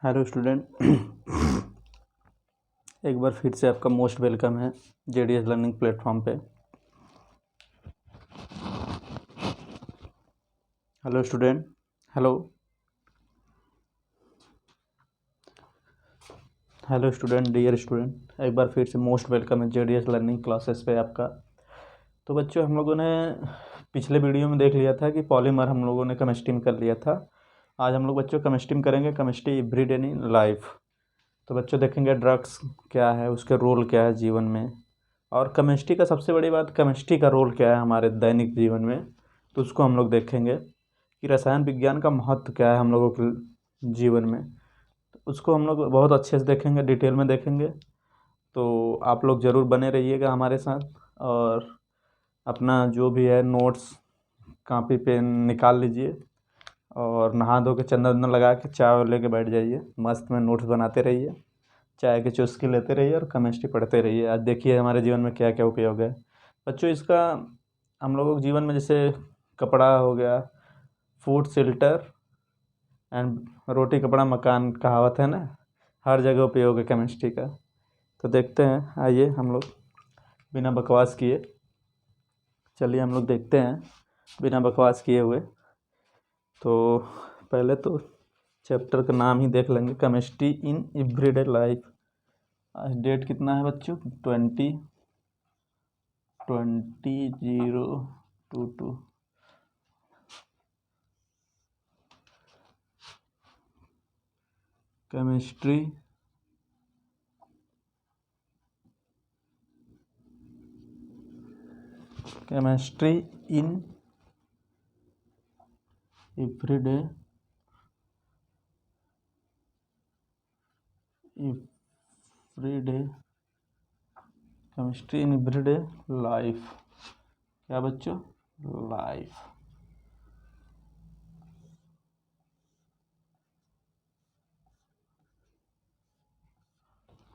Hello student. एक बार फिर से आपका मोस्ट वेलकम है जेडीएस लर्निंग प्लेटफॉर्म पे। Hello student. Hello hello student, dear student, एक बार फिर से मोस्ट वेलकम है जेडीएस लर्निंग क्लासेस पे आपका। तो बच्चों, हम लोगों ने पिछले वीडियो में देख लिया था कि पॉलीमर हम लोगों ने केमिस्ट्री में कर लिया था। आज हम लोग बच्चों केमिस्ट्री में करेंगे केमिस्ट्री एवरीडे इन लाइफ। तो बच्चों देखेंगे ड्रग्स क्या है, उसके रोल क्या है जीवन में, और केमिस्ट्री का सबसे बड़ी बात केमिस्ट्री का रोल क्या है हमारे दैनिक जीवन में। तो उसको हम लोग देखेंगे कि रसायन विज्ञान का महत्व क्या है हम लोगों के जीवन में। तो उसको हम लोग बहुत अच्छे से देखेंगे, डिटेल में देखेंगे। तो आप लोग ज़रूर बने रहिएगा हमारे साथ, और अपना जो भी है नोट्स कॉपी पेन निकाल लीजिए, और नहा धो के चंदन वंदन लगा के चाय लेके बैठ जाइए, मस्त में नोट्स बनाते रहिए, चाय की चुस्की लेते रहिए और केमिस्ट्री पढ़ते रहिए। आज देखिए हमारे जीवन में क्या क्या उपयोग है बच्चों इसका। हम लोगों के जीवन में जैसे कपड़ा हो गया, फूड शेल्टर एंड रोटी कपड़ा मकान, कहावत है ना, हर जगह उपयोग है केमिस्ट्री का। तो देखते हैं, आइए हम लोग बिना बकवास किए, चलिए हम लोग देखते हैं बिना बकवास किए हुए। तो पहले तो चैप्टर का नाम ही देख लेंगे, केमिस्ट्री इन एवरीडे लाइफ। आज डेट कितना है बच्चों? 20/22 chemistry in everyday chemistry in everyday life. क्या बच्चों? लाइफ।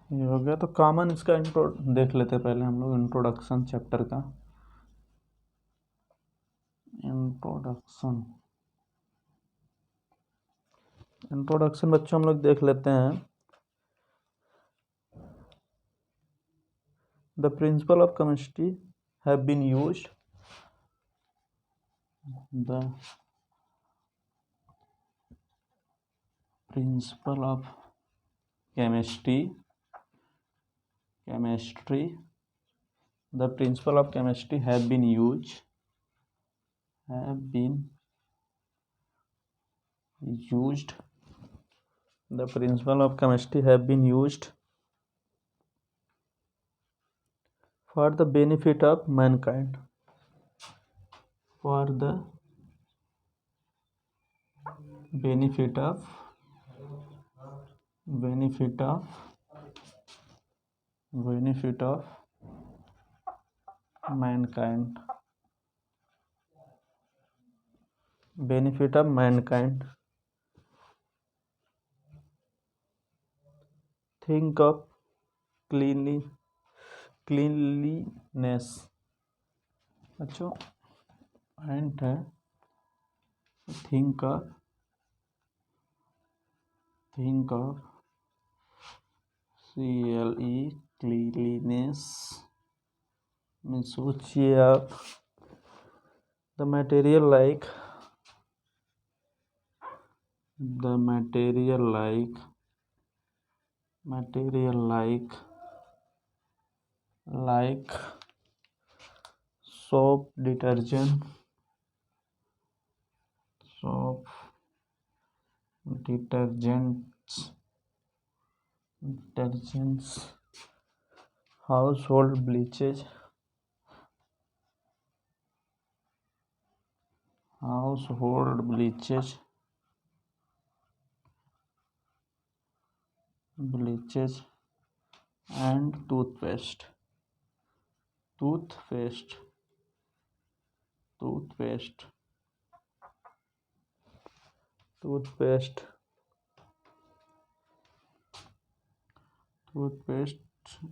ये हो गया। तो कॉमन इसका इंट्रो देख लेते हैं पहले हम लोग, इंट्रोडक्शन चैप्टर का। इंट्रोडक्शन बच्चों हम लोग देख लेते हैं। The principle of chemistry have been used. The principle of chemistry the principle of chemistry have been used the principle of chemistry have been used for the benefit of mankind, for the benefit of mankind, benefit of mankind. Think of cleanliness बच्चों, point है। think of cleanliness में सोचिए आप, the material like soap, detergents, household bleaches, and toothpaste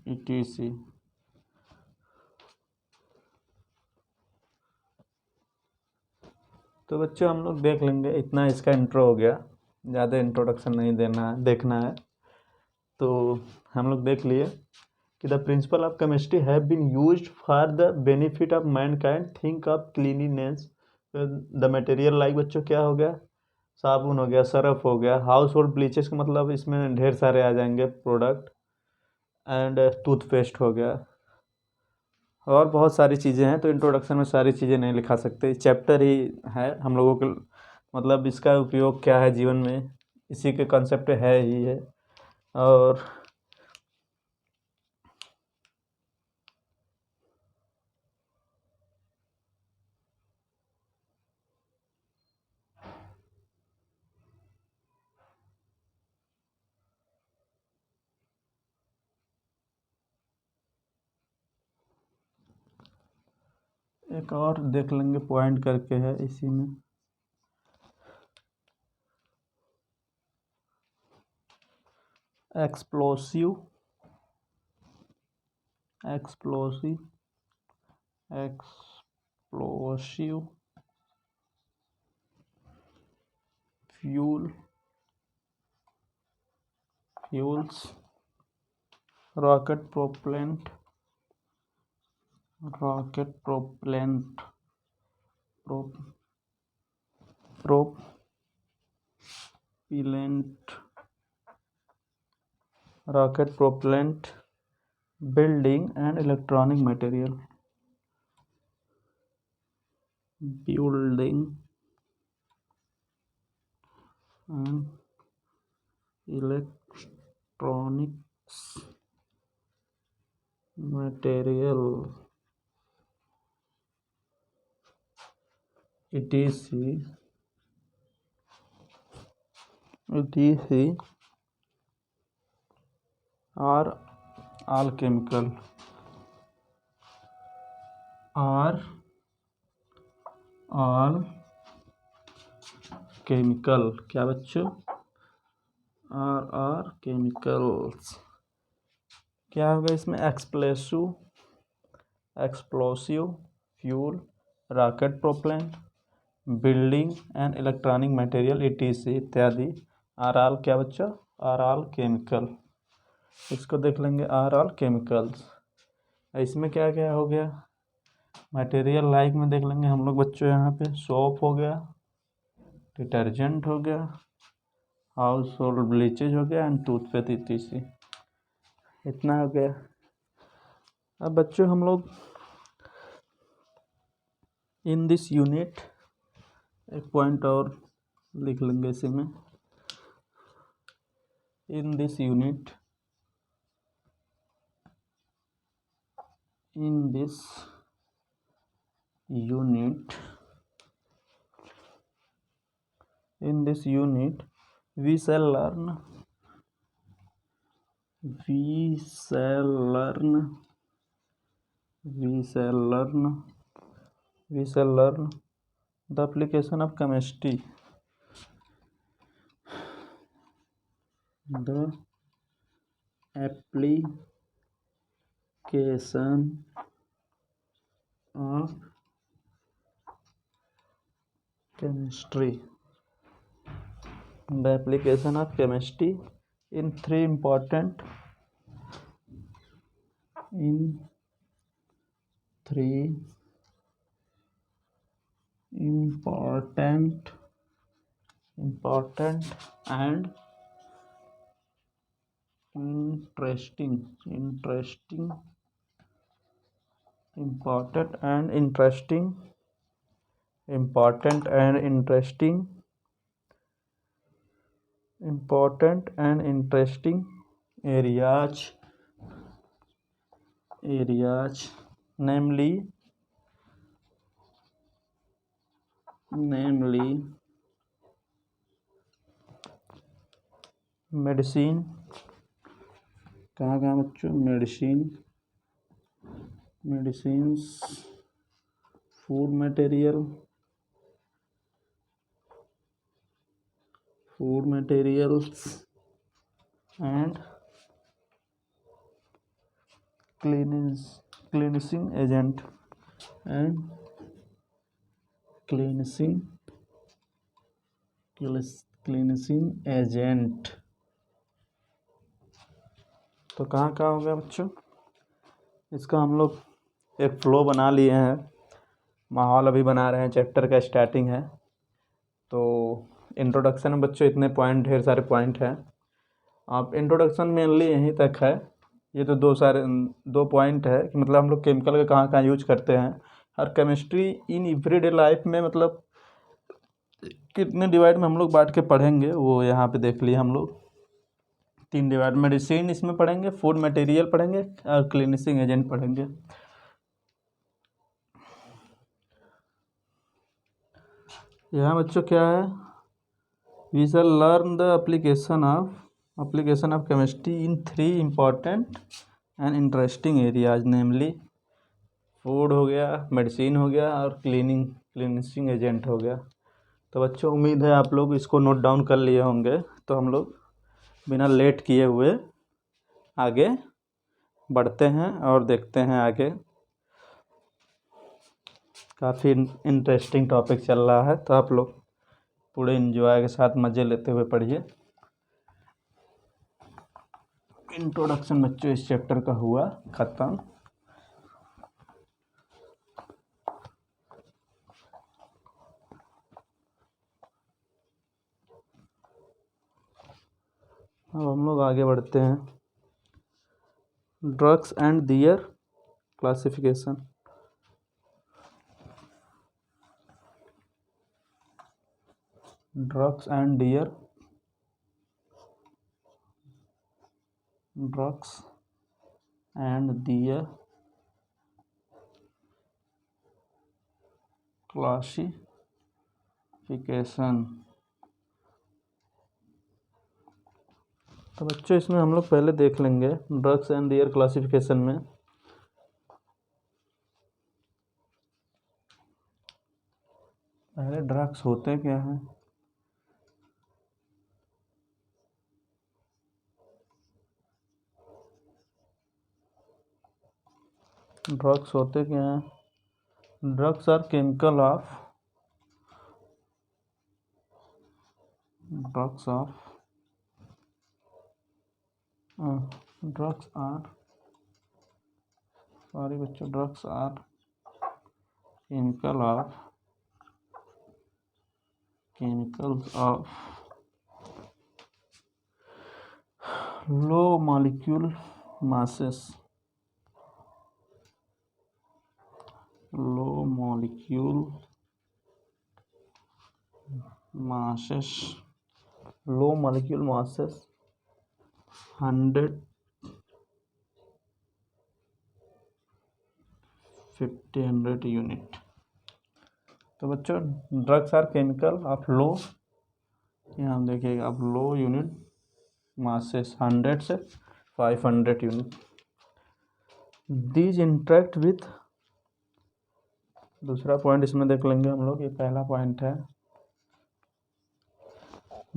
etc. तो बच्चों हम लोग देख लेंगे, इतना इसका इंट्रो हो गया। ज़्यादा इंट्रोडक्शन नहीं देखना है। तो हम लोग देख लिए कि the principle of chemistry have been used for the benefit of mankind, think of cleanliness. The material like बच्चों क्या हो गया, साबुन हो गया, सरफ हो गया, हाउस होल्ड ब्लीचेस का मतलब इसमें ढेर सारे आ जाएंगे प्रोडक्ट, एंड टूथपेस्ट हो गया, और बहुत सारी चीज़ें हैं। तो इंट्रोडक्शन में सारी चीज़ें नहीं लिखा सकते, चैप्टर ही है हम लोगों के, मतलब इसका उपयोग क्या है जीवन में, इसी के कॉन्सेप्ट है ही है। और एक और देख लेंगे, पॉइंट करके है इसी में। Explosive explosive explosive fuels, rocket propellant rocket propellant propellant rocket propellant, building and electronic material, building and electronics material, etc are all chemical, are all chemical, क्या बच्चों, आर केमिकल्स। क्या होगा इसमें, explosive fuel, rocket propellant, building and electronic material etc इत्यादि are all क्या बच्चों, are all chemical. इसको देख लेंगे, आर ऑल केमिकल्स। इसमें क्या क्या हो गया, मटेरियल लाइक में देख लेंगे हम लोग बच्चों, यहाँ पे सोप हो गया, डिटर्जेंट हो गया, हाउस होल्ड ब्लीचेज हो गया, एंड टूथपेस्ट etc, इतना हो गया। अब बच्चों हम लोग इन दिस यूनिट एक पॉइंट और लिख लेंगे इसी में, in this unit we shall learn the application of chemistry, the application of chemistry, in three important and interesting areas, namely medicine, कहाँ कहाँ बच्चों, medicines, food materials and cleansing agent cleansing agent. तो कहाँ कहाँ हो गया बच्चों, इसका हम लोग एक फ्लो बना लिए हैं, माहौल अभी बना रहे हैं, चैप्टर का स्टार्टिंग है। तो इंट्रोडक्शन में बच्चों इतने पॉइंट, ढेर सारे पॉइंट हैं। आप इंट्रोडक्शन मेनली यहीं तक है। ये तो दो पॉइंट है कि मतलब हम लोग केमिकल का कहाँ कहाँ यूज करते हैं, और केमिस्ट्री इन एवरीडे लाइफ में मतलब कितने डिवाइड में हम लोग बांट के पढ़ेंगे वो यहाँ पे देख लिए हम लोग। 3 डिवाइड, मेडिसिन इसमें पढ़ेंगे, फूड मटेरियल पढ़ेंगे, और क्लीनिसिंग एजेंट पढ़ेंगे। यहाँ बच्चों क्या है, we shall learn the application of chemistry in 3 important and interesting areas, namely food हो गया, मेडिसिन हो गया, और क्लीनिसिंग एजेंट हो गया। तो बच्चों उम्मीद है आप लोग इसको नोट डाउन कर लिए होंगे। तो हम लोग बिना लेट किए हुए आगे बढ़ते हैं और देखते हैं आगे। काफ़ी इंटरेस्टिंग टॉपिक चल रहा है, तो आप लोग पूरे एंजॉय के साथ मज़े लेते हुए पढ़िए। इंट्रोडक्शन बच्चों इस चैप्टर का हुआ ख़त्म। अब हम लोग आगे बढ़ते हैं, drugs and their classification. Drugs and their classification. तो बच्चों इसमें हम लोग पहले देख लेंगे ड्रग्स एंड दियर क्लासिफिकेशन में। पहले ड्रग्स होते क्या हैं, ड्रग्स होते क्या हैं। Drugs are chemical of drugs are chemicals of low molecule masses, low molecule masses 100 unit. तो बच्चों drugs are chemical of low, यहाँ देखिएगा आप लो यूनिट मासेस 100 से 500 यूनिट। दीज इंटरेक्ट विथ, दूसरा पॉइंट इसमें देख लेंगे हम लोग, ये पहला पॉइंट है।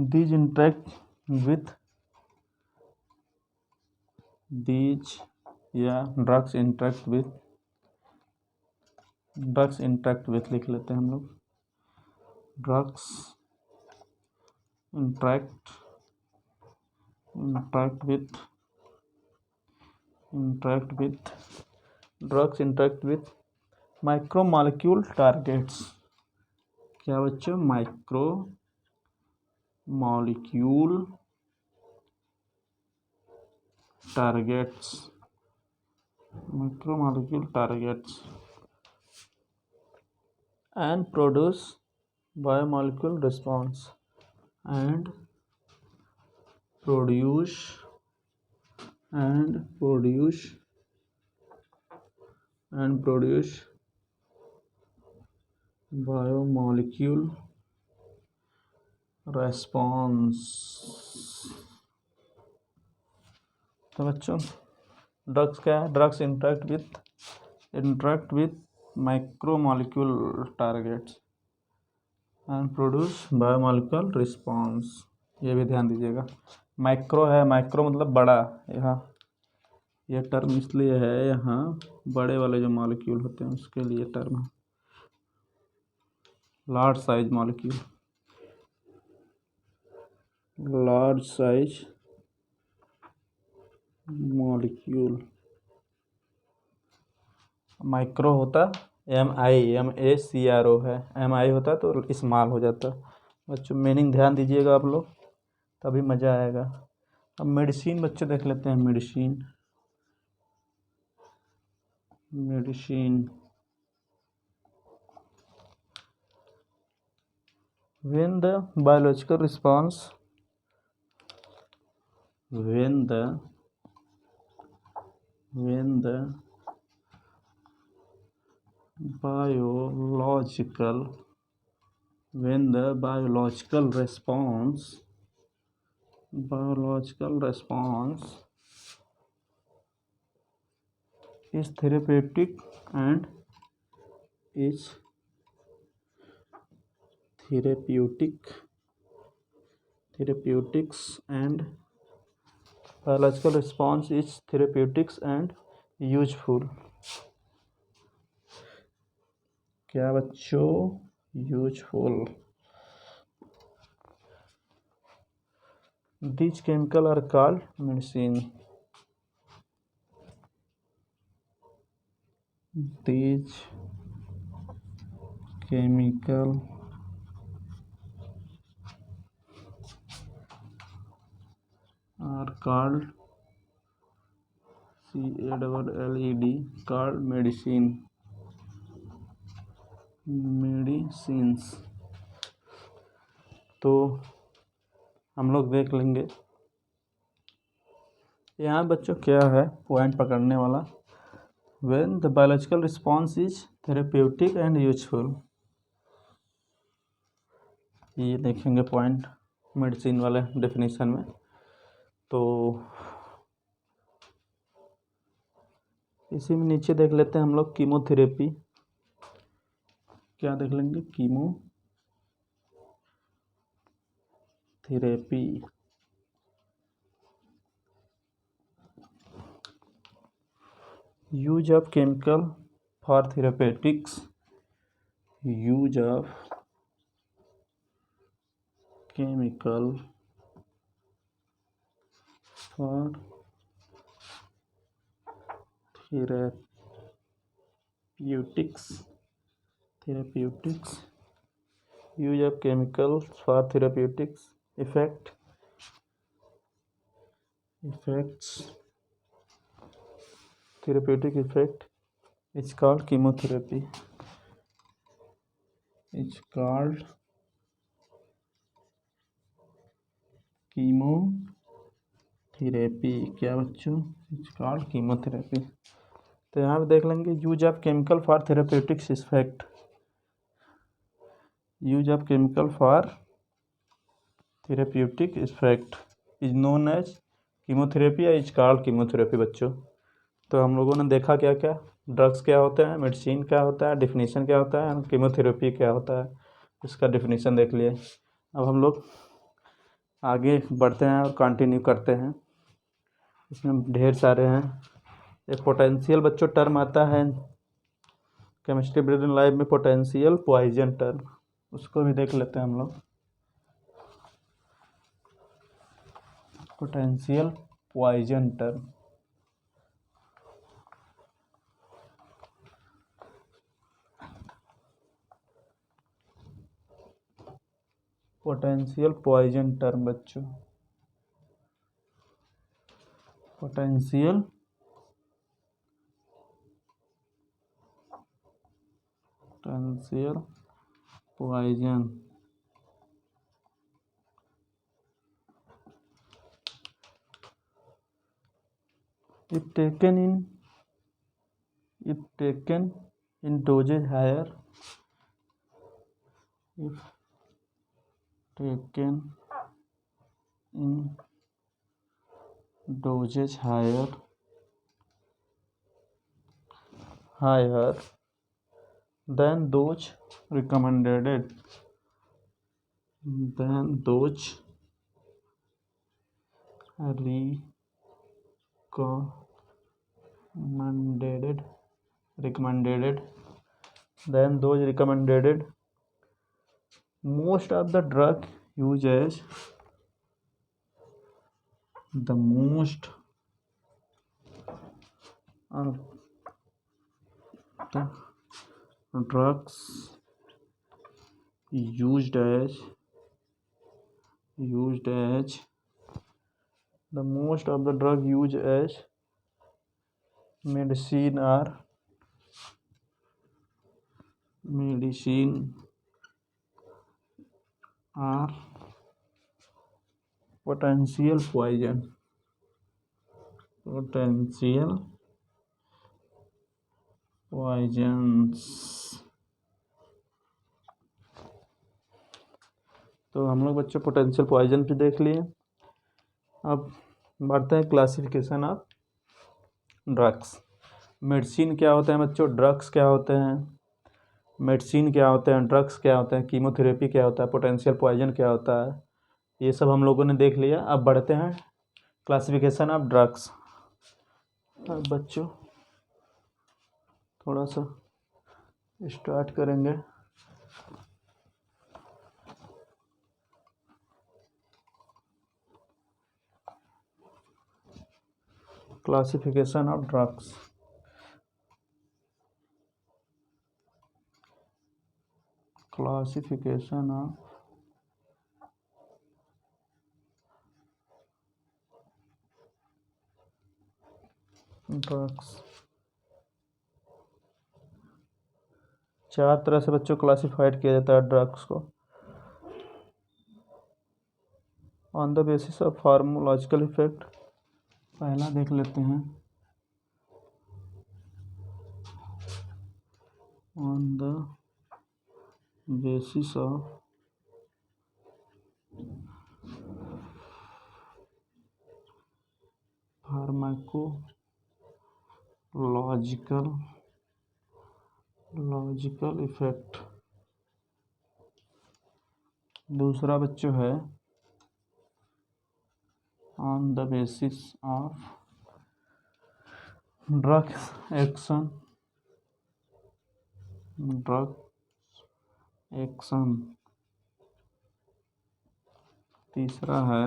दीज इंटरेक्ट विथ या ड्रग्स इंटरेक्ट विथ लिख लेते हैं हम लोग। Drugs interact with micromolecule targets. क्या बच्चों, माइक्रोमॉलिक्यूल targets and produce biomolecule response and produce biomolecule response। तो बच्चों ड्रग्स क्या है, drugs interact with micromolecule targets and produce biomolecule response. ये भी ध्यान दीजिएगा, माइक्रो है, माइक्रो मतलब बड़ा, यहाँ यह टर्म इसलिए है, यहाँ बड़े वाले जो मॉलिक्यूल होते हैं उसके लिए टर्म है, large size molecule. Large size molecule. Micro होता MICRO है, MI होता तो स्मॉल हो जाता। बच्चों मीनिंग ध्यान दीजिएगा आप लोग, तभी मज़ा आएगा। अब मेडिसिन बच्चों देख लेते हैं। Medicine when the biological response when the biological response is therapeutic and biological response is therapeutics and useful। क्या बच्चों? Useful. These chemical are called medicine। These chemical are called CALLED called medicines। तो हम लोग देख लेंगे यहाँ बच्चों क्या है पॉइंट पकड़ने वाला। When the biological response is therapeutic and useful, ये देखेंगे पॉइंट मेडिसिन वाले डेफिनेशन में। तो इसी में नीचे देख लेते हैं हम लोग कीमोथेरेपी। क्या देख लेंगे? Chemotherapy. Use of chemical for therapeutics. Use of chemical for therapeutics. Use of chemicals for therapeutics effects therapeutic effect is called chemotherapy। It's called chemotherapy. क्या बच्चों? It's called chemotherapy. तो यहाँ पे देख लेंगे use of chemical for therapeutics effect. Use of chemical for therapeutic effect is known as chemotherapy या is called chemotherapy. बच्चों तो हम लोगों ने देखा क्या क्या ड्रग्स क्या होते हैं, मेडिसिन क्या होता है, डिफिनीशन क्या होता है, कीमोथेरेपी क्या होता है, इसका डिफिनीशन देख लिए। अब हम लोग आगे बढ़ते हैं और कंटिन्यू करते हैं। इसमें ढेर सारे हैं। एक पोटेंशियल बच्चों टर्म आता है केमिस्ट्री ब्रेन लाइफ में, पोटेंशियल पॉइजन टर्म, उसको भी देख लेते हैं हम लोग। Potential poison term. Potential poison term बच्चों, potential poison. if taken in dosage higher, if taken in dosage higher than those recommended most of the drug uses the most of the drugs used as the most of the drug used as medicine are potential poisons. तो हम लोग बच्चों potential poison भी देख लिए। अब बढ़ते हैं क्लासिफिकेशन ऑफ ड्रग्स। मेडिसिन क्या होते हैं बच्चों, ड्रग्स क्या होते हैं, मेडिसिन क्या होते हैं, ड्रग्स क्या होते हैं, कीमोथेरेपी क्या होता है, पोटेंशियल पॉइजन क्या होता है, ये सब हम लोगों ने देख लिया। अब बढ़ते हैं क्लासिफिकेशन ऑफ ड्रग्स। अब बच्चों थोड़ा सा स्टार्ट करेंगे। Classification of drugs. Classification of drugs. चार तरह से बच्चों क्लासिफाइड किया जाता है ड्रग्स को। On the basis of pharmacological effect, पहला देख लेते हैं। On the basis of pharmacological effect. दूसरा बच्चों है on the basis of drug action. तीसरा है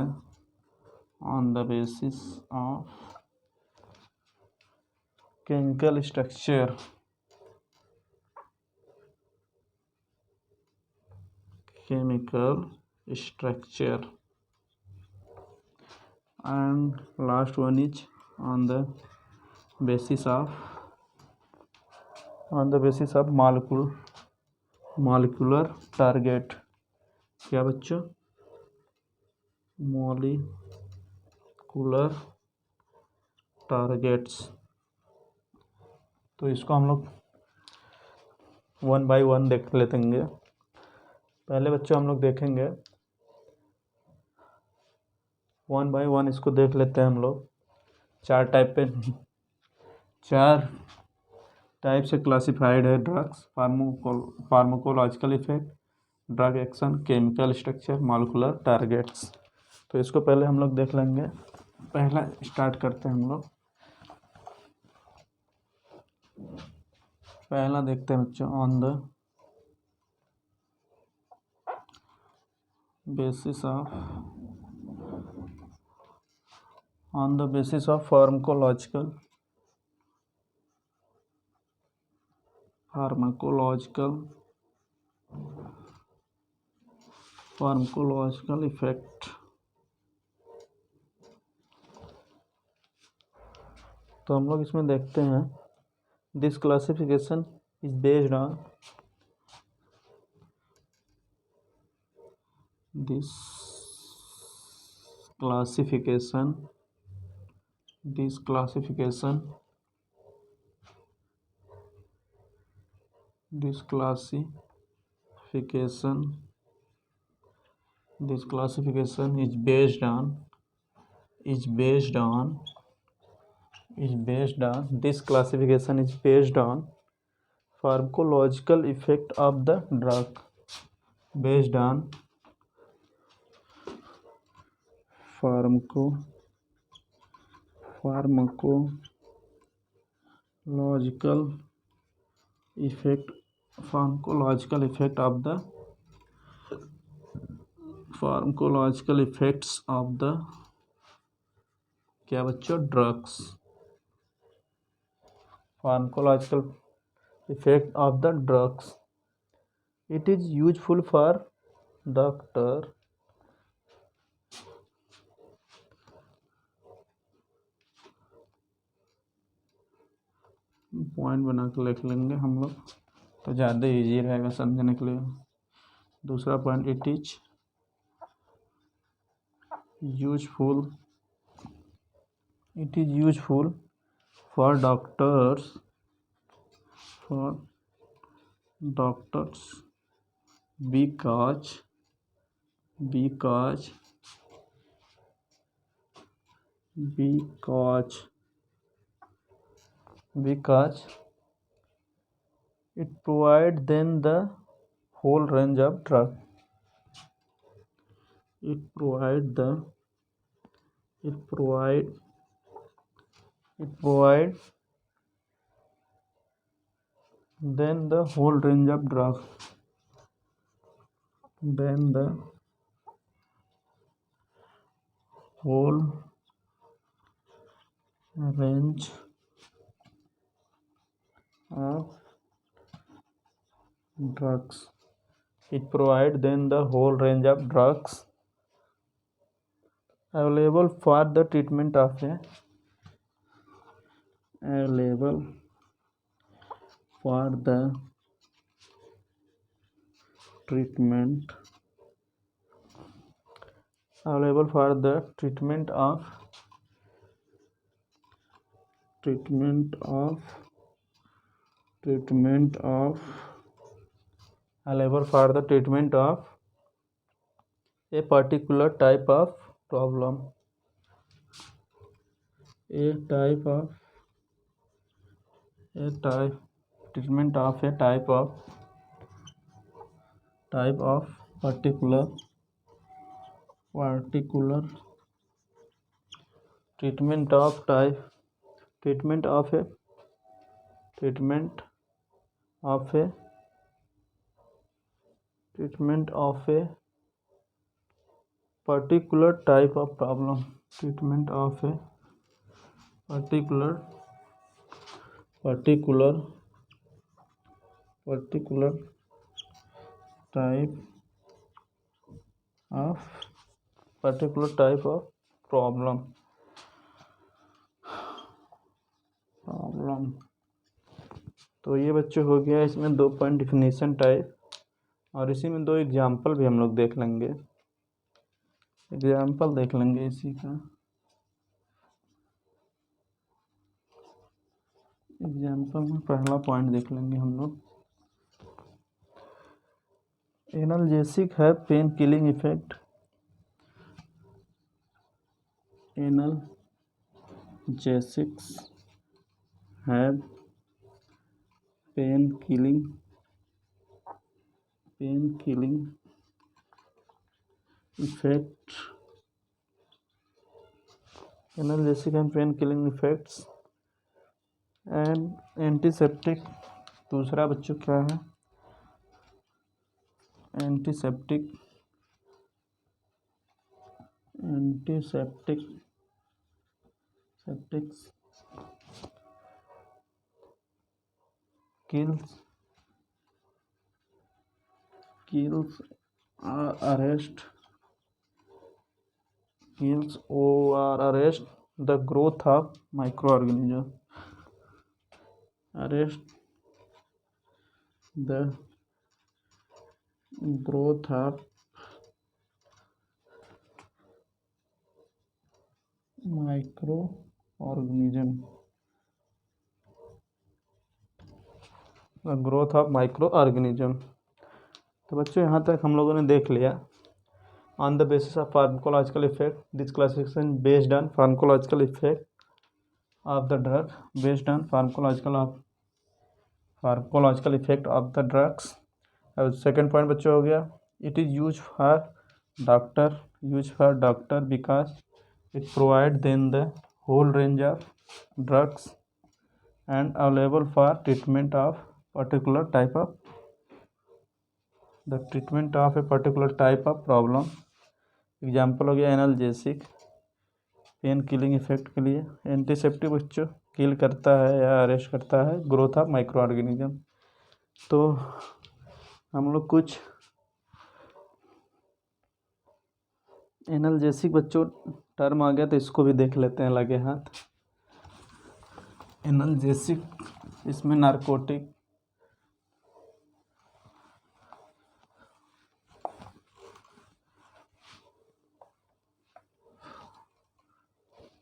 on the basis of chemical structure. And last one is on the basis of molecular target। क्या बच्चों, मॉलिक्यूलर टारगेट्स। तो इसको हम लोग वन बाय वन देख लेंगे। पहले बच्चों हम लोग देखेंगे वन बाय वन, इसको देख लेते हैं हम लोग। चार टाइप से क्लासिफाइड है drugs. Pharmacological effect, drug action, chemical structure, molecular targets. तो इसको पहले हम लोग देख लेंगे। पहला स्टार्ट करते हैं हम लोग। पहला देखते हैं बच्चों, on the basis of pharmacological effect. तो हम लोग इसमें देखते हैं, this classification is based on this classification is based on pharmacological effect of the drug, based on pharmacological effects of the क्या बच्चों? Drugs. Pharmacological effect of the drugs. It is useful for doctor point बना के लिख लेंगे हम लोग तो ज़्यादा इजी रहेगा समझने के लिए। दूसरा point, it is useful for doctors because it provides then the whole range of drug. It provide then the whole range of drug. Then the whole range of drugs. It provides then the whole range of drugs available for the treatment of a available for the treatment of a particular type of problem. Treatment of a type of particular treatment of a particular type of problem. Treatment of a particular type of problem. तो ये बच्चों हो गया इसमें 2 point definition type, और इसी में 2 example भी हम लोग देख लेंगे। एग्जाम्पल देख लेंगे इसी का। एग्जाम्पल में पहला पॉइंट देख लेंगे हम लोग। एनाल्जेसिक है pain killing effect. Analgesics have pain killing effect. Analgesic and pain killing effects and antiseptic। दूसरा बच्चों क्या है? Antiseptics kills or arrest the growth of microorganism. Arrest the growth of microorganism. Growth of microorganism. तो बच्चों यहाँ तक हम लोगों ने देख लिया। On the basis of pharmacological effect, this classification based on pharmacological effect of the drug, based on pharmacological effect of the drugs. अब सेकेंड पॉइंट बच्चों हो गया, it is use for doctor because it provide then the whole range of drugs and available for treatment of particular type of problem. Example हो गया analgesic pen killing effect के लिए। Antiseptic बच्चों किल करता है या अरेस्ट करता है ग्रोथ ऑफ माइक्रो ऑर्गेनिज्म। तो हम लोग कुछ एनाल्जेसिक बच्चों टर्म आ गया तो इसको भी देख लेते हैं लगे हाथ। एनाल्जेसिक, इसमें narcotic,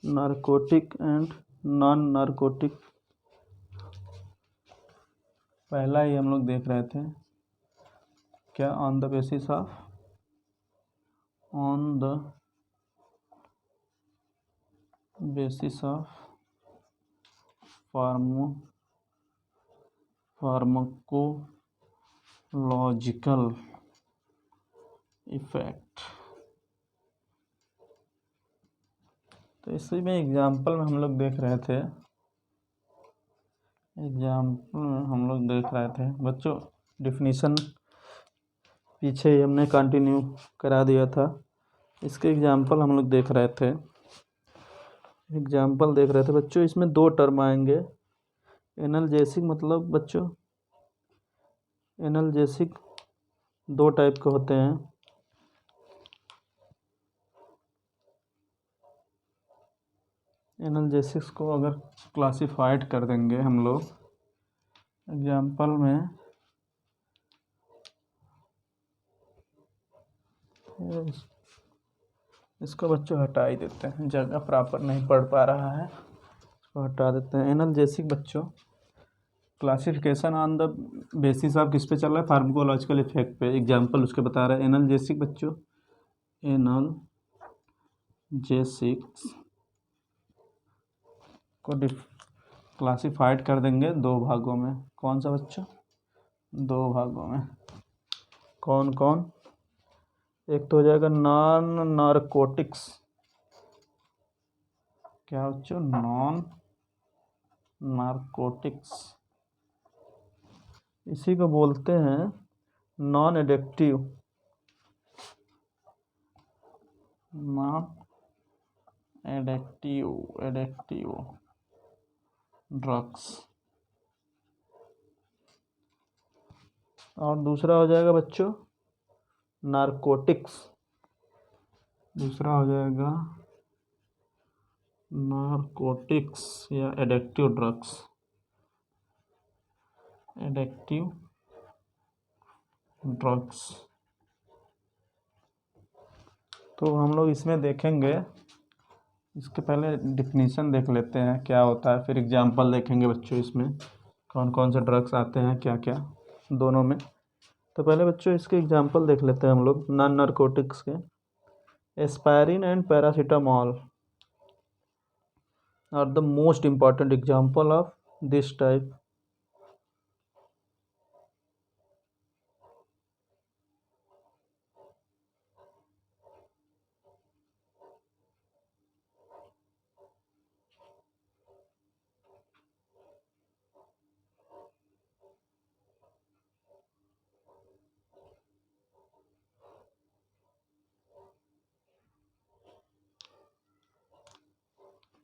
narcotic and non narcotic. पहला ही हम लोग देख रहे थे क्या, on the basis of pharmacological effect. तो इसी में एग्जाम्पल में हम लोग देख रहे थे, बच्चों डिफिनीशन पीछे ही हमने कंटिन्यू करा दिया था। इसके एग्जाम्पल हम लोग देख रहे थे बच्चों। इसमें दो टर्म आएंगे। एनाल्जेसिक मतलब बच्चों, एनाल्जेसिक दो टाइप के होते हैं। एनाल्जेसिक्स को अगर क्लासिफाइड कर देंगे हम लोग एग्जाम्पल में, इसको बच्चों हटा ही देते हैं, जगह प्रॉपर नहीं पढ़ पा रहा है, इसको हटा देते हैं। एनाल्जेसिक बच्चों classification on the basis of किस पे चल रहा है, फार्माकोलॉजिकल इफेक्ट पे। एग्जाम्पल उसके बता रहा है। एनाल्जेसिक बच्चों, एनाल्जेसिक्स को क्लासिफाइड कर देंगे दो भागों में। कौन सा बच्चों? दो भागों में। कौन कौन? एक तो हो जाएगा नॉन नारकोटिक्स। क्या बच्चों? Non narcotics. इसी को बोलते हैं नॉन एडिक्टिव ड्रग्स। और दूसरा हो जाएगा बच्चों नारकोटिक्स। दूसरा हो जाएगा नारकोटिक्स या एडिक्टिव ड्रग्स। तो हम लोग इसमें देखेंगे, इसके पहले डिफिनीशन देख लेते हैं क्या होता है, फिर एग्जाम्पल देखेंगे बच्चों इसमें कौन कौन से ड्रग्स आते हैं, क्या क्या दोनों में। तो पहले बच्चों इसके एग्जाम्पल देख लेते हैं हम लोग नॉन नारकोटिक्स के। Aspirin and paracetamol are the most important example of this type.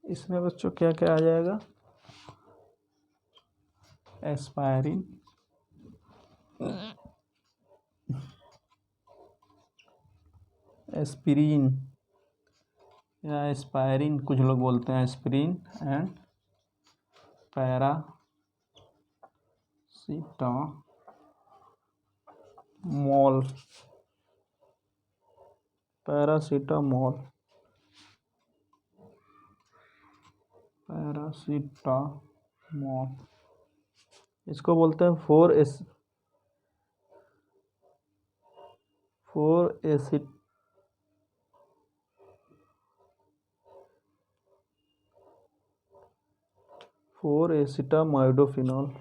इसमें बच्चों क्या क्या आ जाएगा? एस्पायरिन, एस्पिरिन या एस्पायरिन, कुछ लोग बोलते हैं एस्पिरिन, एंड पैरासीटामोल। इसको बोलते हैं 4-एसिटामाइडोफिनॉल।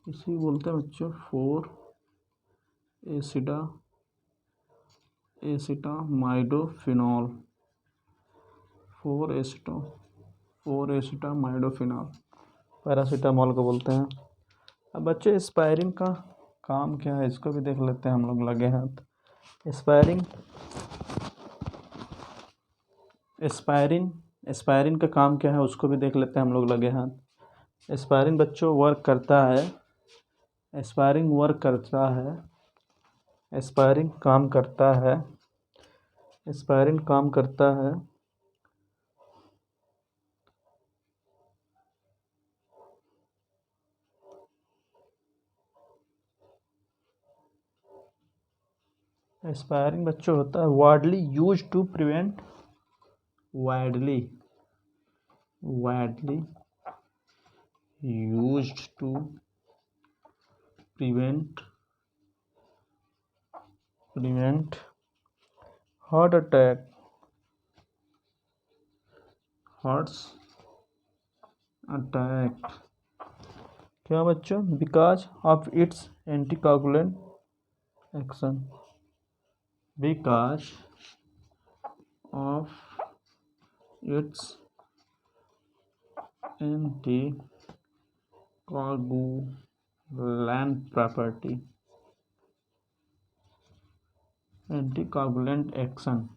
इसी बोलते हैं बच्चों 4-एसिटामाइडोफिनॉल। 4-एसिटामाइडोफिनॉल पैरासीटामोल को बोलते हैं। अब बच्चों एस्पायरिन का काम क्या है, इसको भी देख लेते हैं हम लोग लगे हाथ। एस्पायरिन, एस्पायरिन का काम क्या है उसको भी देख लेते हैं हम लोग लगे हाथ। एस्पायरिन बच्चों वर्क करता है, एस्पायरिन वर्क करता है, एस्पायरिन काम करता है, एस्पायरिन काम करता है। एस्पायरिन बच्चों होता है widely use to prevent, widely widely used to prevent heart attack, hearts attack. क्या बच्चों? Because of its anticoagulant action, because of its anticoagulant property, anticoagulant action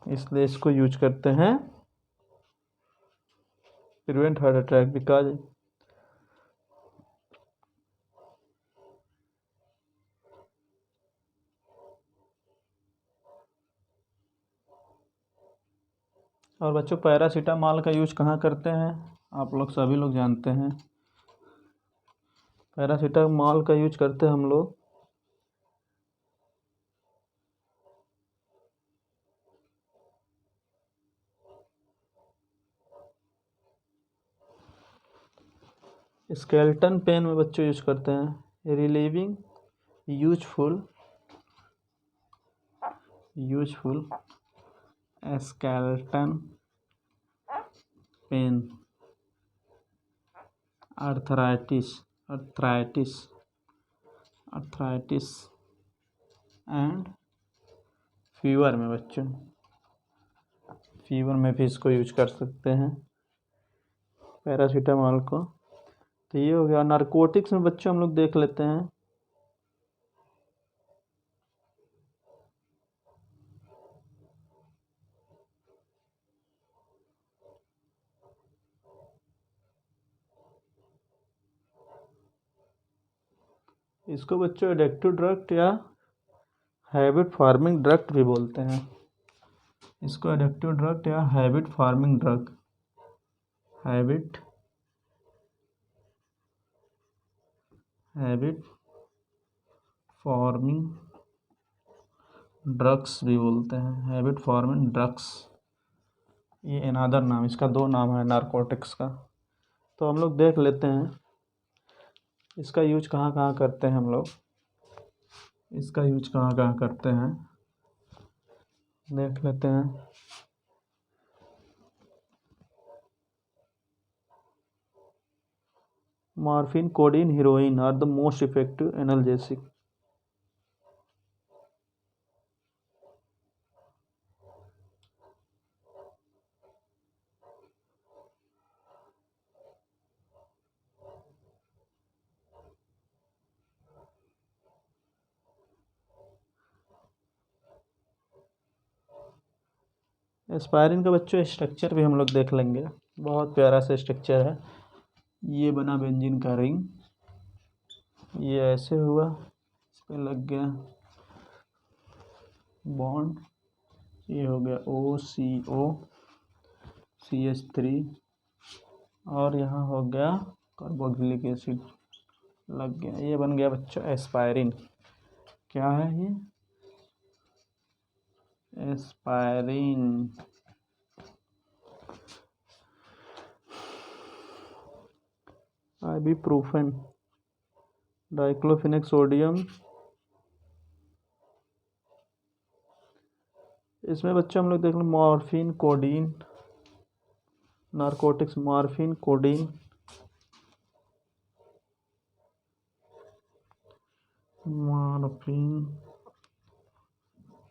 इसलिए इसको यूज करते हैं प्रिवेंट हार्ट अटैक। बिकॉज और बच्चों पैरासीटामॉल का use कहाँ करते हैं? आप लोग सभी लोग जानते हैं पैरासीटामॉल का यूज करते हैं हम लोग स्केलेटन पेन में बच्चों यूज करते हैं। Relieving useful skeleton pain, arthritis and fever में बच्चों, फीवर में भी इसको यूज कर सकते हैं पैरासीटामॉल को। तो ये हो गया। नारकोटिक्स में बच्चों हम लोग देख लेते हैं इसको बच्चों एडिक्टिव ड्रग या हैबिट फार्मिंग ड्रग भी बोलते हैं। इसको एडिक्टिव ड्रग या habit farming drug, habit farming drugs भी बोलते हैं। हैबिट फार्मिंग ड्रग्स ये अनदर नाम, इसका दो नाम है नारकोटिक्स का। तो हम लोग देख लेते हैं इसका यूज कहाँ कहाँ करते हैं हम लोग, इसका यूज कहाँ कहाँ करते हैं देख लेते हैं। Morphine, codeine, heroin are the most effective analgesic. Aspirin का बच्चों स्ट्रक्चर भी हम लोग देख लेंगे, बहुत प्यारा सा स्ट्रक्चर है। ये बना बेंजीन का रिंग, ये ऐसे हुआ, इस पर लग गया बॉन्ड, ये हो गया OCO CH3 और यहाँ हो गया कार्बोक्सिलिक एसिड लग गया, ये बन गया बच्चों एस्पायरिन। क्या है ये? एस्पायरिन। Ibuprofen, diclofenac sodium. इसमें बच्चों हम लोग देख लो morphine, codeine, narcotics morphine, codeine,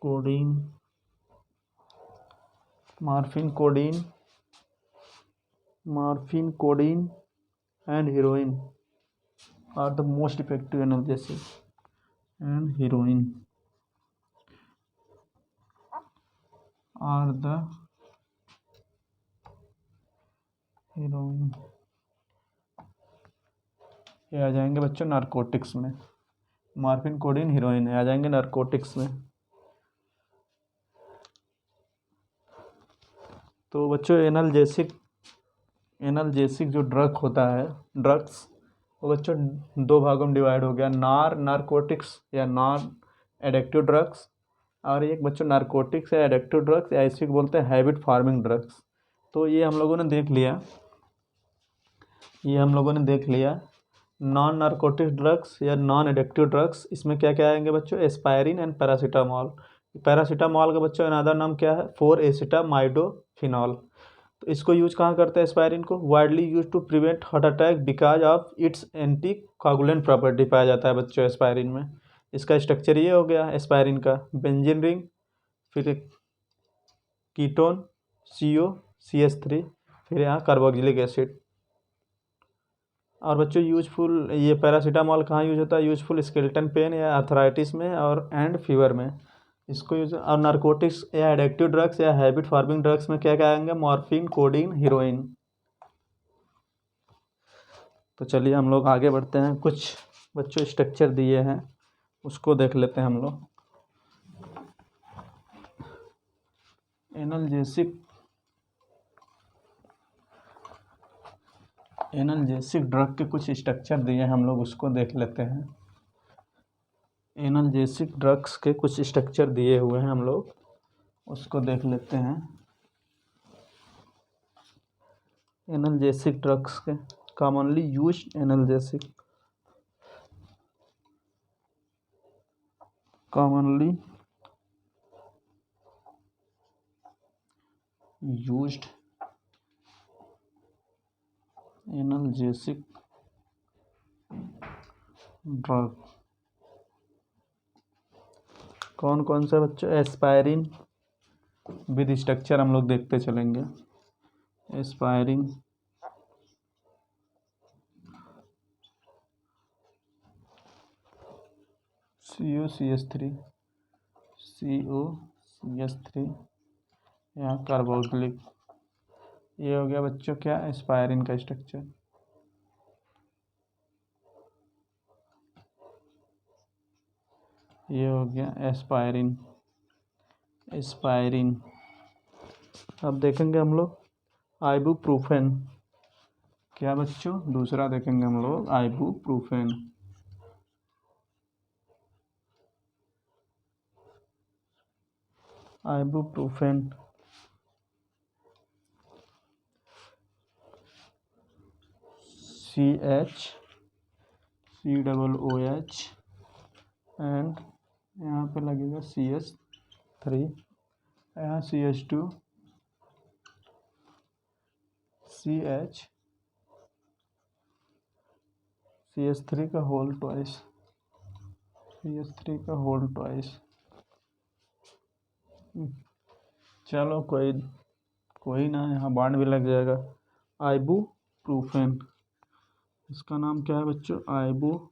codeine and heroin are the most effective analgesic, and heroin are the heroin, ये आ जाएंगे बच्चों नारकोटिक्स में। मॉर्फिन, कोडीन, हीरोइन आ जाएंगे नारकोटिक्स में। तो बच्चों एनाल्जेसिक जो ड्रग होता है, ड्रग्स, वो बच्चों दो भागों में डिवाइड हो गया, नारकोटिक्स या नॉन एडिक्टिव ड्रग्स, और एक बच्चों नारकोटिक्स या एडिक्टिव ड्रग्स या इसी को बोलते हैं हैबिट फार्मिंग ड्रग्स। तो ये हम लोगों ने देख लिया नॉन नारकोटिक ड्रग्स या नॉन एडिक्टिव ड्रग्स। इसमें क्या क्या आएंगे बच्चों, एस्पायरिन एंड पैरासीटामोल। पैरासीटामोल का बच्चों अनदर नाम क्या है, 4-एसिटामाइडोफिनॉल। तो इसको यूज कहाँ करते हैं एस्पायरिन को, widely use to prevent heart attack because of its anti coagulant property पाया जाता है बच्चों एस्पायरिन में। इसका स्ट्रक्चर ये हो गया एस्पायरिन का, बेंजीन रिंग, फिर कीटोन COCH3, फिर यहाँ कार्बोक्सिलिक एसिड। और बच्चों यूजफुल ये पैरासीटामोल कहाँ यूज होता है, यूजफुल स्केलेटन पेन या आर्थराइटिस में और एंड फीवर में इसको यूज। और नारकोटिक्स या एडिक्टिव ड्रग्स या हैबिट फार्मिंग ड्रग्स में क्या क्या आएंगे, मॉर्फिन, कोडीन, हीरोइन। तो चलिए हम लोग आगे बढ़ते हैं, कुछ बच्चों स्ट्रक्चर दिए हैं उसको देख लेते हैं हम लोग। एनाल्जेसिक ड्रग के कुछ स्ट्रक्चर दिए हैं, हम लोग उसको देख लेते हैं। एनाल्जेसिक ड्रग्स के कुछ स्ट्रक्चर दिए हुए हैं, हम लोग उसको देख लेते हैं। एनाल्जेसिक ड्रग्स के commonly used analgesic, commonly used analgesic drug कौन कौन सा बच्चों, एस्पायरिन विद स्ट्रक्चर हम लोग देखते चलेंगे। एस्पायरिन, COCH3, यहाँ कार्बोक्सिलिक, ये हो गया बच्चों क्या, एस्पायरिन का स्ट्रक्चर। ये हो गया एस्पायरिन। अब देखेंगे हम लोग आइबुप्रोफेन, क्या बच्चों, दूसरा देखेंगे हम लोग आइबुप्रोफेन। आइबुप्रोफेन CHCOOH एंड यहाँ पे लगेगा CH3, यहाँ CH2 CH3 का होल ट्वाइस, चलो कोई ना, यहाँ बांड भी लग जाएगा। आइबुप्रोफेन, इसका नाम क्या है बच्चों, आइबुप्रोफेन।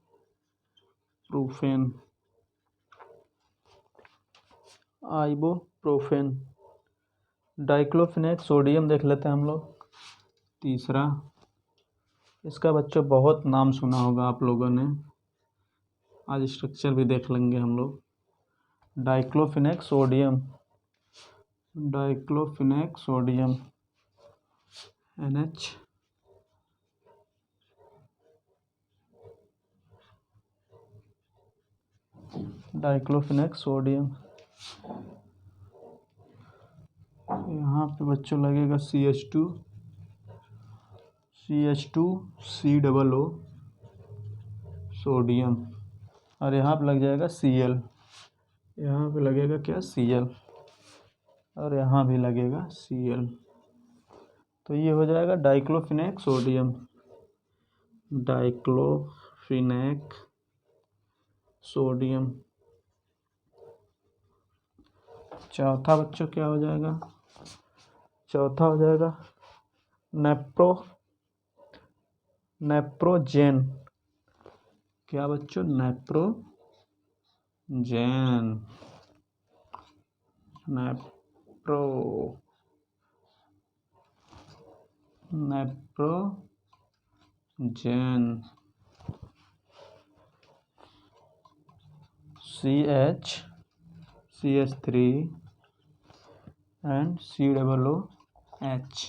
डाइक्लोफिनेक सोडियम देख लेते हैं हम लोग, तीसरा। इसका बच्चों बहुत नाम सुना होगा आप लोगों ने, आज स्ट्रक्चर भी देख लेंगे हम लोग। Diclofenac sodium NH, diclofenac sodium. यहाँ पे बच्चों लगेगा CH2 COO सोडियम, और यहाँ पे लग जाएगा Cl, यहाँ पे लगेगा क्या, Cl, और यहाँ भी लगेगा Cl। तो ये हो जाएगा डाइक्लोफिनेक सोडियम। चौथा बच्चों क्या हो जाएगा, चौथा हो जाएगा नेप्रोजेन, क्या बच्चों, नेप्रोजेन। Nitrogen CH3 and COOH।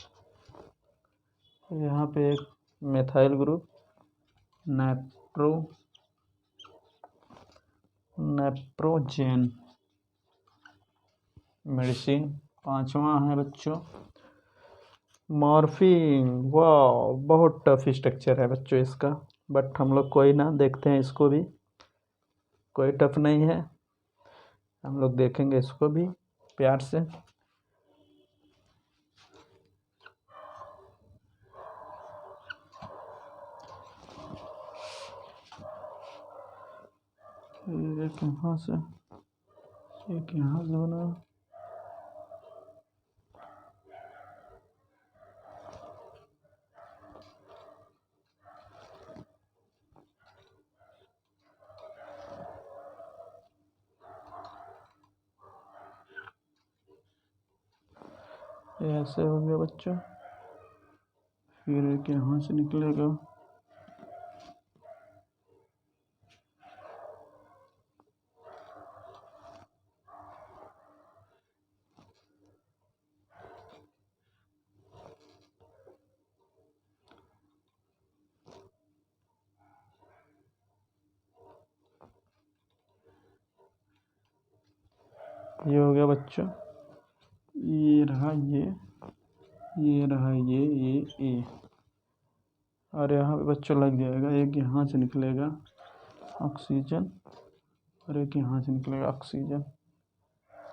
यहाँ पे एक मेथाइल ग्रुप नाइट्रोजन मेडिसिन। पांचवा है बच्चों मॉर्फिन। वाह, बहुत टफ स्ट्रक्चर है बच्चों इसका, बट हम लोग कोई ना, देखते हैं इसको भी, कोई टफ नहीं है, हम लोग देखेंगे इसको भी प्यार से। एक यहाँ से, एक यहाँ से बना। ऐसे हो गया बच्चों, फिर एक यहाँ से निकलेगा। ये हो गया बच्चों, ये रहा ये रहा ये और यहाँ पे बच्चों लग जाएगा, एक यहाँ से निकलेगा ऑक्सीजन और एक यहाँ से निकलेगा ऑक्सीजन।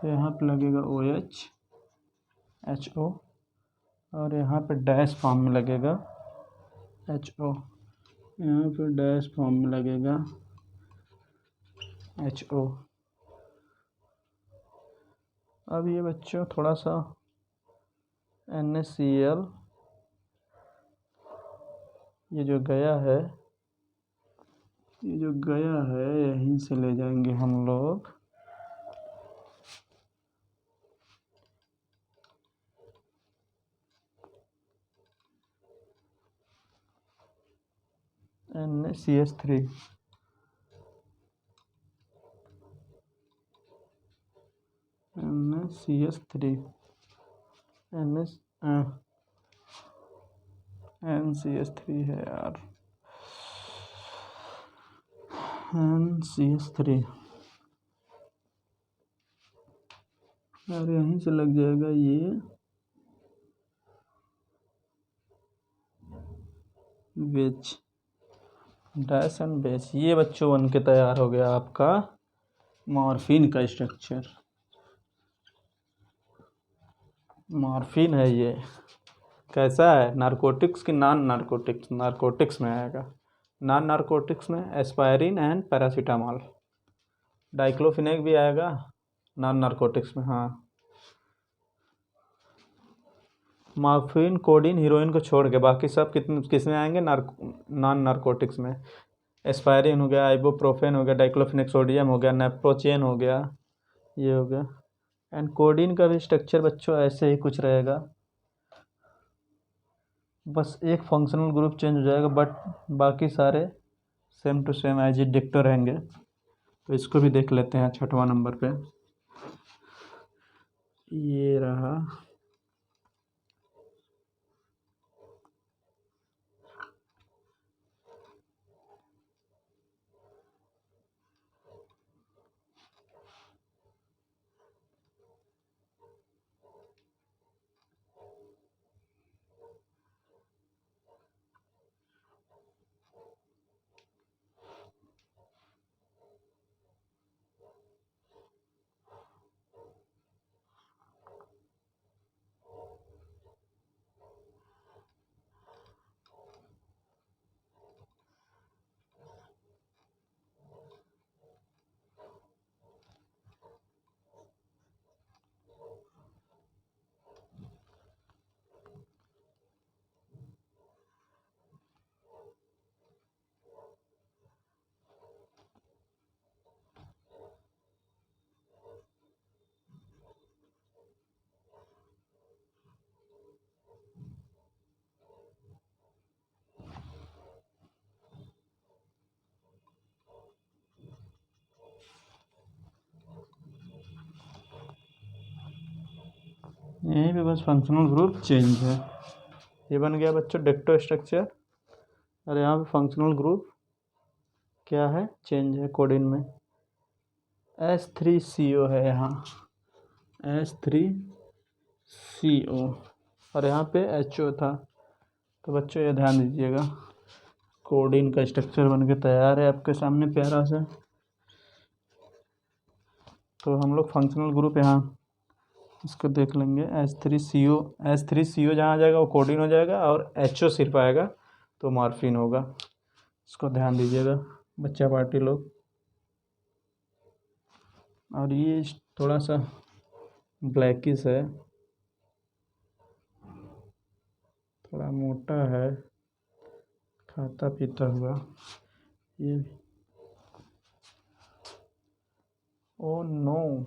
यहाँ पे लगेगा OH HO और यहाँ पे डैश फॉर्म में लगेगा HO, यहाँ पे डैश फॉर्म में लगेगा HO। अब ये बच्चों थोड़ा सा NaCl, ये जो गया है यहीं से ले जाएंगे हम लोग। NaCH3 NCH3 है यार, NCH3 और यहीं से लग जाएगा ये बेच, डैश एंड बेच। ये बच्चों बन के तैयार हो गया आपका मॉर्फिन का स्ट्रक्चर। मॉर्फिन है ये, कैसा है, नारकोटिक्स की नॉन नारकोटिक्स? नारकोटिक्स में आएगा। नॉन नारकोटिक्स में एस्पायरिन एंड पैरासीटामोल, डाइक्लोफिनेक भी आएगा नॉन नारकोटिक्स में। हाँ, मॉर्फिन कोडीन हीरोइन को छोड़ के बाकी सब किस में आएंगे? नॉन नारकोटिक्स में। एस्पायरिन हो गया, आइबुप्रोफेन हो गया, डाइक्लोफिनेक सोडियम हो गया, नेप्रोचेन हो गया, ये हो गया। एंड कोडीन का भी स्ट्रक्चर बच्चों ऐसे ही कुछ रहेगा, बस एक फंक्शनल ग्रुप चेंज हो जाएगा, बट बाकी सारे same to same as it डिक्टो रहेंगे। तो इसको भी देख लेते हैं 6वां नंबर पे। ये रहा यहीं पे बस फंक्शनल ग्रुप चेंज है। ये बन गया बच्चों डेक्टो स्ट्रक्चर, और यहाँ पे फंक्शनल ग्रुप क्या है, चेंज है कोडिन में। H3CO है यहाँ, H3CO, और यहाँ पे HO था। तो बच्चों ये ध्यान दीजिएगा, कोडिन का स्ट्रक्चर बन के तैयार है आपके सामने प्यारा सा। तो हम लोग फंक्शनल ग्रुप यहाँ इसको देख लेंगे। H3CO जहाँ आ जाएगा वो कोडिन हो जाएगा, और HO सिर्फ आएगा तो मॉर्फिन होगा। इसको ध्यान दीजिएगा बच्चा पार्टी लोग। और ये थोड़ा सा ब्लैकिश है, थोड़ा मोटा है, खाता पीता हुआ ये। ओ नो,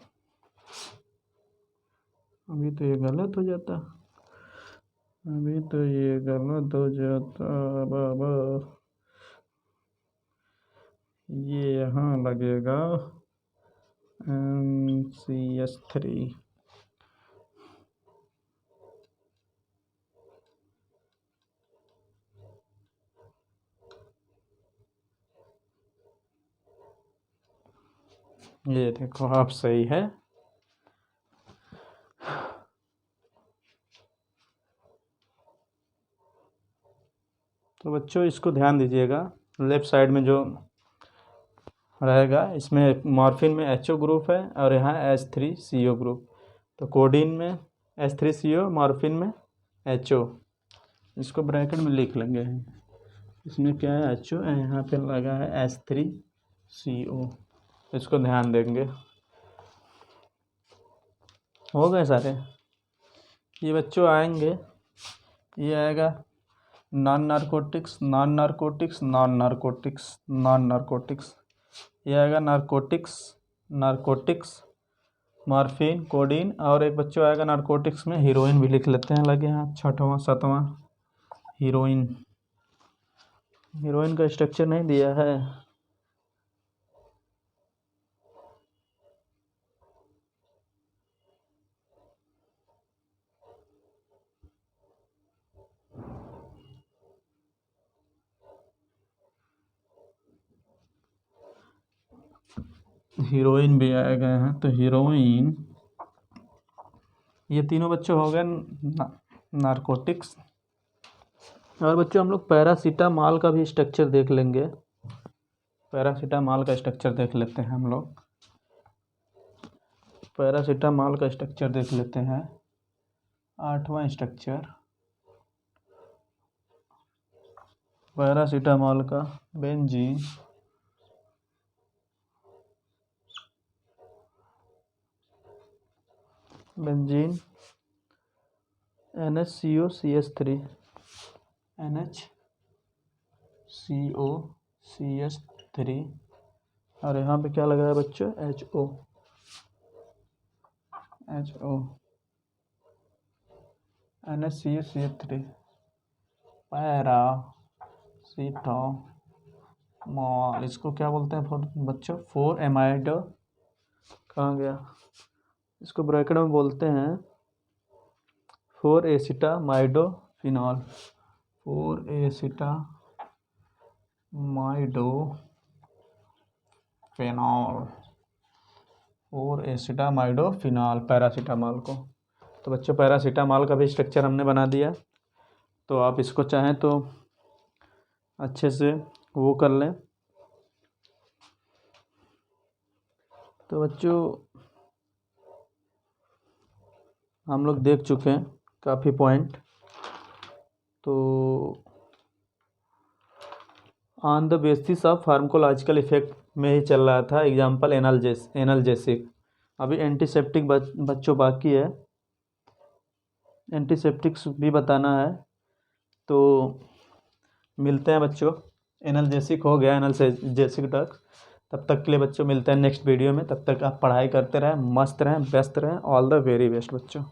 अभी तो ये गलत हो जाता, अभी तो ये गलत हो जाता बाबा। ये यहाँ लगेगा NCS3। ये देखो आप सही है। तो बच्चों इसको ध्यान दीजिएगा, लेफ्ट साइड में जो रहेगा इसमें मॉर्फिन में HO ग्रुप है, और यहाँ H3CO ग्रुप। तो कोडिन में H3CO, मॉर्फिन में HO। इसको ब्रैकेट में लिख लेंगे, इसमें क्या है HO, यहाँ पे लगा है H3CO। इसको ध्यान देंगे। हो गए सारे। ये बच्चों आएंगे, ये आएगा non narcotics, non narcotics, non narcotics, non narcotics. ये आएगा नारकोटिक्स, नारकोटिक्स, मॉर्फिन, कोडीन, और एक बच्चों आएगा नारकोटिक्स में हीरोइन भी लिख लेते हैं लगे यहाँ, 6वां 7वां हीरोइन। हीरोइन का स्ट्रक्चर नहीं दिया है। हीरोइन भी आए गए हैं, तो हीरोइन, ये तीनों बच्चों हो गए नारकोटिक्स। और बच्चों हम लोग पैरासीटामॉल का भी स्ट्रक्चर देख लेंगे। पैरासीटामॉल का स्ट्रक्चर देख लेते हैं हम लोग। पैरासीटामॉल का स्ट्रक्चर देख लेते हैं, 8वां स्ट्रक्चर पैरासीटामॉल का। बेंजीन, बेंजीन, NHCOCH3, NHCOCH3, और यहाँ पे क्या लगा है बच्चों, HO, NHCOCH3, पैरासीटामॉल। इसको क्या बोलते हैं बच्चों, 4-एमाइडो, कहाँ गया, इसको ब्रैकेट में बोलते हैं 4-एसिटामाइडोफिनॉल, 4-एसिटामाइडोफिनॉल पैरासीटामॉल को। तो बच्चों पैरासीटामॉल का भी स्ट्रक्चर हमने बना दिया। तो आप इसको चाहें तो अच्छे से वो कर लें। तो बच्चों हम लोग देख चुके हैं काफ़ी पॉइंट। तो on the basis of pharmacological effect में ही चल रहा था, एग्जाम्पल एनाल्जेसिक। अभी एंटीसेप्टिक बच्चों बाकी है, एंटीसेप्टिक्स भी बताना है। तो मिलते हैं बच्चों, एनाल्जेसिक हो गया, एनाल्जेसिक तक। तब तक के लिए बच्चों मिलते हैं नेक्स्ट वीडियो में। तब तक आप पढ़ाई करते रहें, मस्त रहें, व्यस्त रहें। ऑल द वेरी बेस्ट बच्चों।